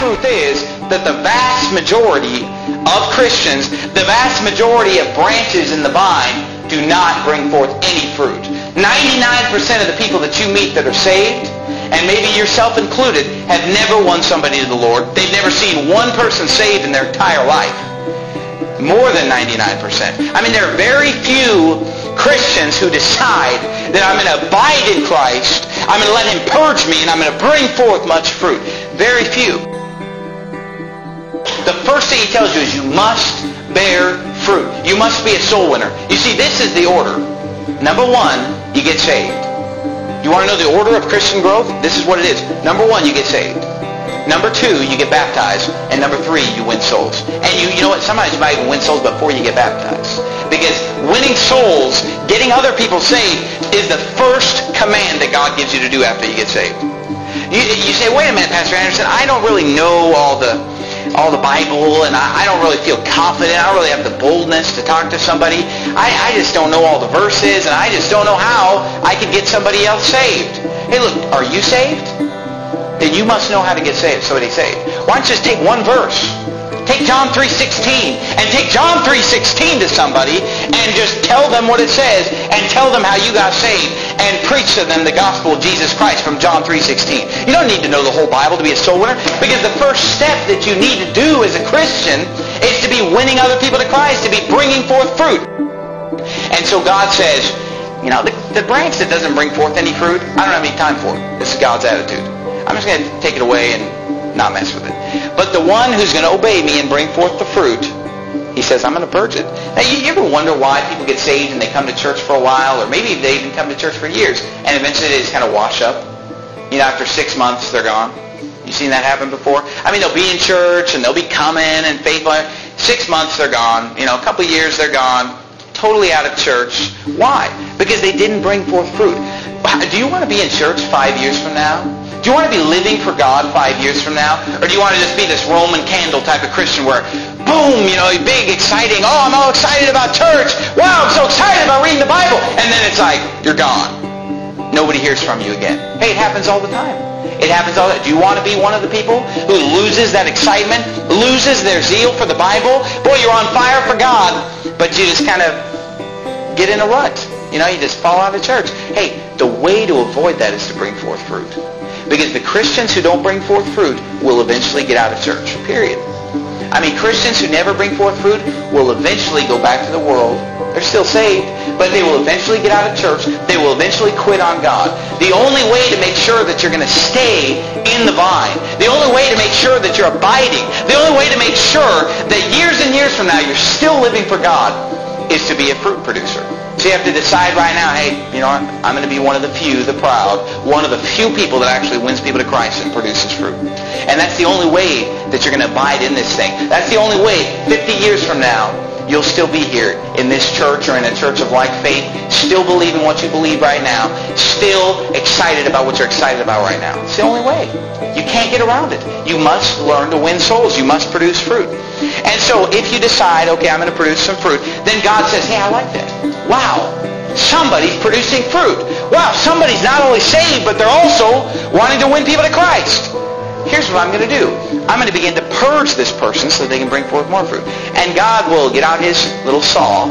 truth is that the vast majority of Christians, the vast majority of branches in the vine, do not bring forth any fruit. 99% of the people that you meet that are saved, and maybe yourself included, have never won somebody to the Lord. They've never seen one person saved in their entire life. More than 99%. I mean, there are very few Christians who decide that I'm going to abide in Christ, I'm going to let Him purge me, and I'm going to bring forth much fruit. Very few. The first thing He tells you is you must bear fruit. You must be a soul winner. You see, this is the order. Number one, you get saved. You want to know the order of Christian growth? This is what it is. Number one, you get saved. Number two, you get baptized. And number three, you win souls. And you know what? Sometimes you might even win souls before you get baptized. Because winning souls, getting other people saved, is the first command that God gives you to do after you get saved. You say, wait a minute, Pastor Anderson, I don't really know all the Bible, and I don't really feel confident. I don't really have the boldness to talk to somebody. I just don't know all the verses, and I just don't know how I could get somebody else saved. Hey, look, are you saved? Then you must know how to get saved, somebody saved. Why don't you just take one verse? Take John 3:16 and take John 3:16 to somebody and just tell them what it says and tell them how you got saved and preach to them the gospel of Jesus Christ from John 3:16. You don't need to know the whole Bible to be a soul winner, because the first step that you need to do as a Christian is to be winning other people to Christ, to be bringing forth fruit. And so God says, you know, the branch that doesn't bring forth any fruit, I don't have any time for it. This is God's attitude. I'm just going to take it away and not mess with it. But the one who's going to obey me and bring forth the fruit, He says, I'm going to purge it. Now, you ever wonder why people get saved and they come to church for a while, or maybe they even come to church for years, and eventually they just kind of wash up? You know, after 6 months, they're gone. You seen that happen before? I mean, they'll be in church, and they'll be coming and faithful. 6 months, they're gone. You know, a couple of years, they're gone. Totally out of church. Why? Because they didn't bring forth fruit. Do you want to be in church 5 years from now? Do you want to be living for God 5 years from now? Or do you want to just be this Roman candle type of Christian where, boom, you know, big, exciting, oh, I'm all excited about church. Wow, I'm so excited about reading the Bible. And then it's like, you're gone. Nobody hears from you again. Hey, it happens all the time. It happens all the time. Do you want to be one of the people who loses that excitement, loses their zeal for the Bible? Boy, you're on fire for God, but you just kind of get in a rut. You know, you just fall out of church. Hey, the way to avoid that is to bring forth fruit. Because the Christians who don't bring forth fruit will eventually get out of church, period. I mean, Christians who never bring forth fruit will eventually go back to the world. They're still saved, but they will eventually get out of church. They will eventually quit on God. The only way to make sure that you're going to stay in the vine, the only way to make sure that you're abiding, the only way to make sure that years and years from now you're still living for God is to be a fruit producer. So you have to decide right now, hey, you know, I'm going to be one of the few, the proud, one of the few people that actually wins people to Christ and produces fruit. And that's the only way that you're going to abide in this thing. That's the only way 50 years from now you'll still be here in this church or in a church of like faith, still believing what you believe right now, still excited about what you're excited about right now. It's the only way. You can't get around it. You must learn to win souls. You must produce fruit. And so if you decide, okay, I'm going to produce some fruit, then God says, hey, I like that. Wow, somebody's producing fruit. Wow, somebody's not only saved, but they're also wanting to win people to Christ. Here's what I'm going to do. I'm going to begin to purge this person so they can bring forth more fruit. And God will get out His little saw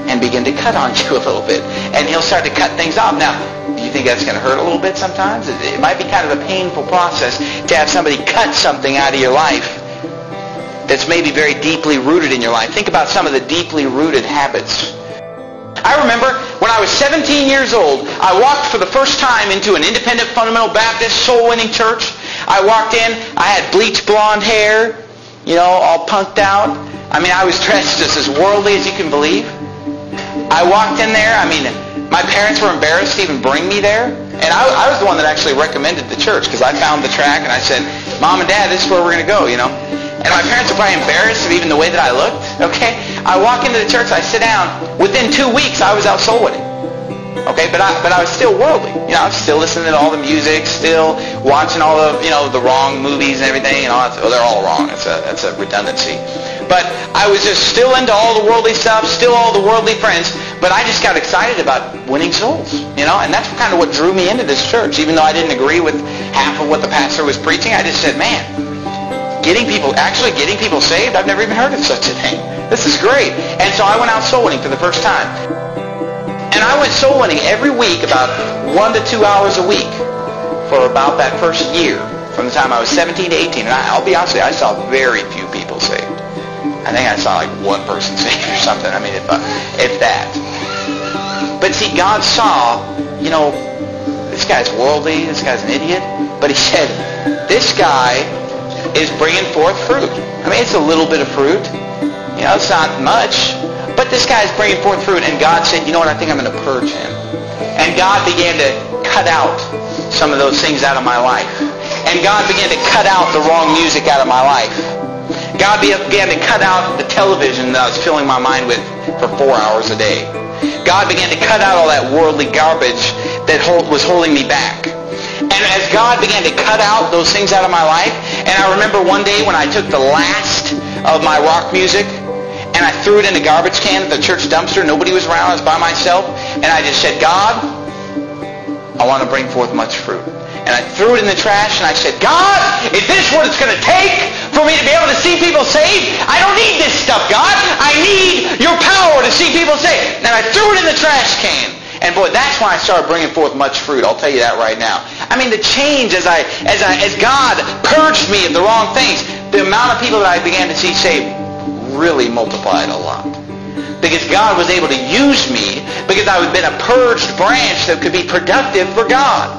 and begin to cut on you a little bit. And He'll start to cut things off. Now, do you think that's going to hurt a little bit sometimes? It might be kind of a painful process to have somebody cut something out of your life that's maybe very deeply rooted in your life. Think about some of the deeply rooted habits. I remember when I was 17 years old, I walked for the first time into an independent fundamental Baptist soul-winning church. I walked in, I had bleached blonde hair, you know, all punked out. I mean, I was dressed just as worldly as you can believe. I walked in there, I mean, my parents were embarrassed to even bring me there. And I was the one that actually recommended the church because I found the track and I said, Mom and Dad, this is where we're going to go, you know. And my parents were probably embarrassed of even the way that I looked, okay? I walk into the church, I sit down. Within 2 weeks, I was out soul winning. Okay, but I was still worldly. You know, I was still listening to all the music, still watching all the, you know, the wrong movies and everything. And all that. Well, they're all wrong. That's a redundancy. But I was just still into all the worldly stuff, still all the worldly friends. But I just got excited about winning souls, you know. And that's kind of what drew me into this church. Even though I didn't agree with half of what the pastor was preaching, I just said, man, actually getting people saved, I've never even heard of such a thing. This is great. And so I went out soul winning for the first time. And I went soul winning every week about 1 to 2 hours a week for about that first year, from the time I was 17 to 18. And I'll be honest with you, I saw very few people saved. I think I saw like one person saved or something. I mean, if that. But see, God saw, this guy's worldly, this guy's an idiot. But he said, this guy is bringing forth fruit. I mean, it's a little bit of fruit. It's not much. But this guy's bringing forth fruit. And God said, you know what, I think I'm going to purge him. And God began to cut out some of those things out of my life. And God began to cut out the wrong music out of my life. God began to cut out the television that I was filling my mind with for 4 hours a day. God began to cut out all that worldly garbage that was holding me back. And as God began to cut out those things out of my life, and I remember one day when I took the last of my rock music and I threw it in a garbage can at the church dumpster. Nobody was around. I was by myself. And I just said, God, I want to bring forth much fruit. And I threw it in the trash and I said, God, is this what it's going to take for me to be able to see people saved? I don't need this stuff, God. I need your power to see people saved. And I threw it in the trash can. And boy, that's when I started bringing forth much fruit. I'll tell you that right now. I mean, the change as God purged me of the wrong things, the amount of people that I began to see saved really multiplied a lot. Because God was able to use me because I had been a purged branch that could be productive for God.